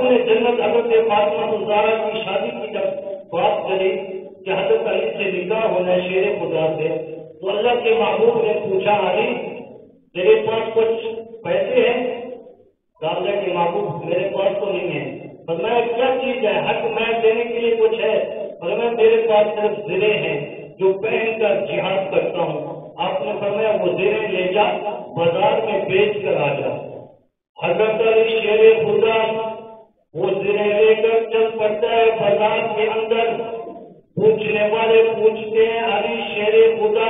خاتون جنت حضرت فاطمہ الزہرا کی شادی کی جب بات کری کہ حضرت علی سے نکاح ہونا ہے شیر خدا سے، تو اللہ کے محبوب نے پوچھا علی تیرے پاس کچھ پیسے ہیں؟ اللہ کے محبوب میرے پاس تو نہیں ہے۔ فرمایا کیا چیز ہے؟ حق میں دینے کے لیے کچھ ہے؟ فرمایا میرے پاس صرف زرے ہیں جو پہن کر جہاد کرتا ہوں۔ آپ نے فرمایا وہ زرے لے جا بازار میں بیچ کر آ جا۔ حضرت علی شیر خدا وہ زرے لے کر چل پڑتا ہے بازار کے اندر۔ پوچھنے والے پوچھتے ہیں علی شیر خدا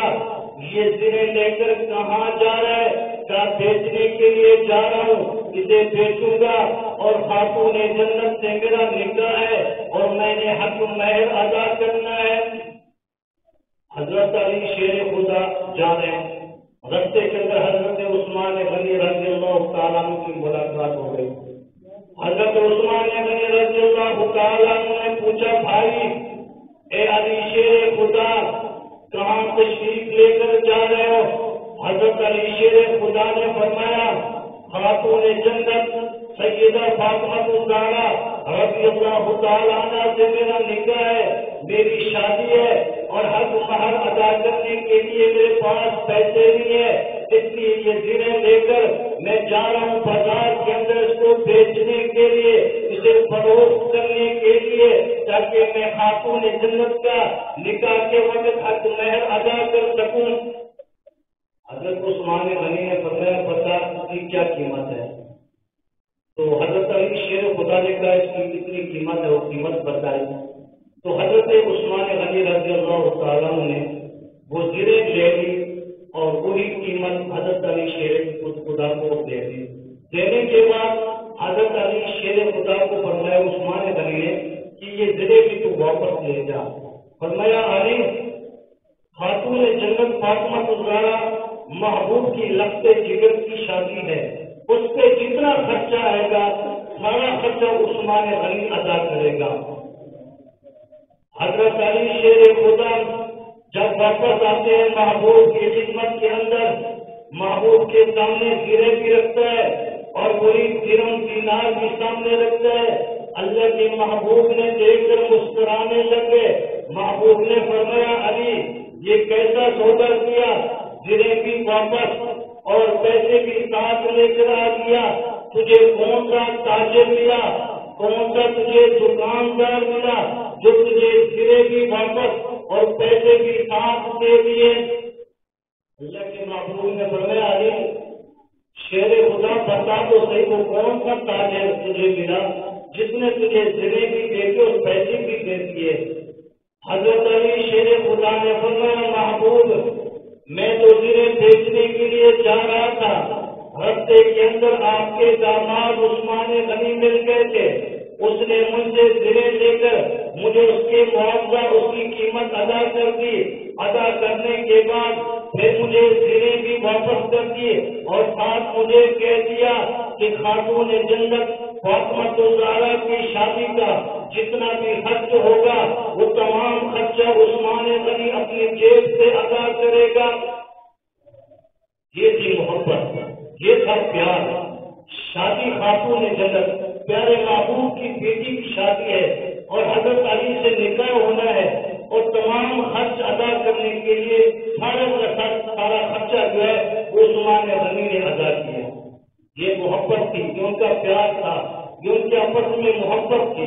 یہ زرے لے کر کہاں جا رہا ہے؟ کیا بیچنے کے لیے جا رہا ہوں، اسے بیچوں گا اور خاتون جنت سے میرا نکاح ہے اور میں نے حق مہر ادا کرنا ہے۔ حضرت علی شیر خدا جا رہے ہیں، رستے کے اندر حضرت عثمان غنی رضی اللہ تعالیٰ عنہ کی ملاقات ہو گئی۔ حضرت عثمان غنی رضی اللہ تعالیٰ عنہ نے پوچھا بھائی اے علی شیر خدا کہاں تشریف لے کر جا رہے ہو؟ حضرت علی شیر خدا نے فرمایا خاتون جنت سیدہ فاطمہ الزہرا رضی اللہ تعالیٰ عنہ سے میرا نکاح ہے، میری شادی ہے اور حق مہر ادا کرنے کے لیے میرے پاس پیسے نہیں ہے، اس لیے یہ زرے لے کر میں جا رہا ہوں بازار کے اندر اس کو بیچنے کے لیے، اسے فروخت کرنے کے لیے تاکہ میں خاتون جنت کا نکاح کے وقت حق مہر ادا کر سکوں۔ حضرت عثمان غنی نے فرمایا بتا اس کی کیا قیمت ہے؟ تو حضرت علی شیر خدا نے کہا اس کی کتنی قیمت ہے، وہ قیمت بتائی۔ تو حضرت عثمان غنی رضی اللہ تعالیٰ نے وہ زرے لے لی اور وہی قیمت حضرت علی شیر خدا کو دے دی۔ دینے کے بعد حضرت علی شیر خدا کو فرمایا عثمان غنی نے کہ یہ زرے بھی تو واپس لے جا۔ فرمایا علی خاتون جنت فاطمہ الزہرا محبوب کی لخت جگر کی شادی ہے، اس پہ جتنا خرچہ آئے گا سارا خرچہ عثمان غنی ادا کرے گا۔ حضرت علی شیر خدا جب واپس آتے ہیں محبوب کی خدمت کے اندر، محبوب کے سامنے زرے بھی رکھتا ہے اور وہی درہم دینار بھی سامنے رکھتا ہے۔ اللہ کے محبوب نے دیکھ کر مسکرانے لگے۔ محبوب نے فرمایا علی یہ کیسا سودا کیا؟ زرے بھی واپس اور پیسے بھی ساتھ لے کر آ گیا۔ تجھے کون سا تاجر ملا، کون سا تجھے دکاندار ملا جو تجھے زرے بھی واپس اور پیسے بھی ساتھ دے دیے؟ اللہ کے محبوب نے فرمایا علی شیر خدا بتا تو صحیح وہ کون سا تاجر تجھے ملا جس نے تجھے زرے بھی دے کے اور پیسے بھی دے دیے؟ حضرت علی شیر خدا نے فرمایا محبوب میں تو زرے بیچنے کے لیے جا رہا تھا، رستے کے اندر آپ کے داماد عثمان غنی مل گئے تھے، اس نے مجھ سے زرے لے کر مجھے اس کے معاوضہ اس کی قیمت ادا کر دی، ادا کرنے کے بعد پھر مجھے زرے بھی واپس کر دیے اور ساتھ مجھے کہہ دیا کہ خاتون جنت فاطمہ الزہرا کی شادی کا جتنا بھی خرچ ہوگا وہ تمام خرچہ عثمان غنی اپنی جیب سے ادا کرے گا۔ یہ تھی محبت، یہ تھا پیار۔ شادی خاتون جنت پیارے محبوب کی بیٹی کی شادی ہے اور حضرت علی سے نکاح ہونا ہے اور تمام خرچ ادا کرنے کے لیے سارا خرچہ جو ہے وہ عثمان غنی نے ادا کیا۔ یہ محبت تھی، یہ ان کا پیار تھا، یہ ان کے آپس میں محبت تھی۔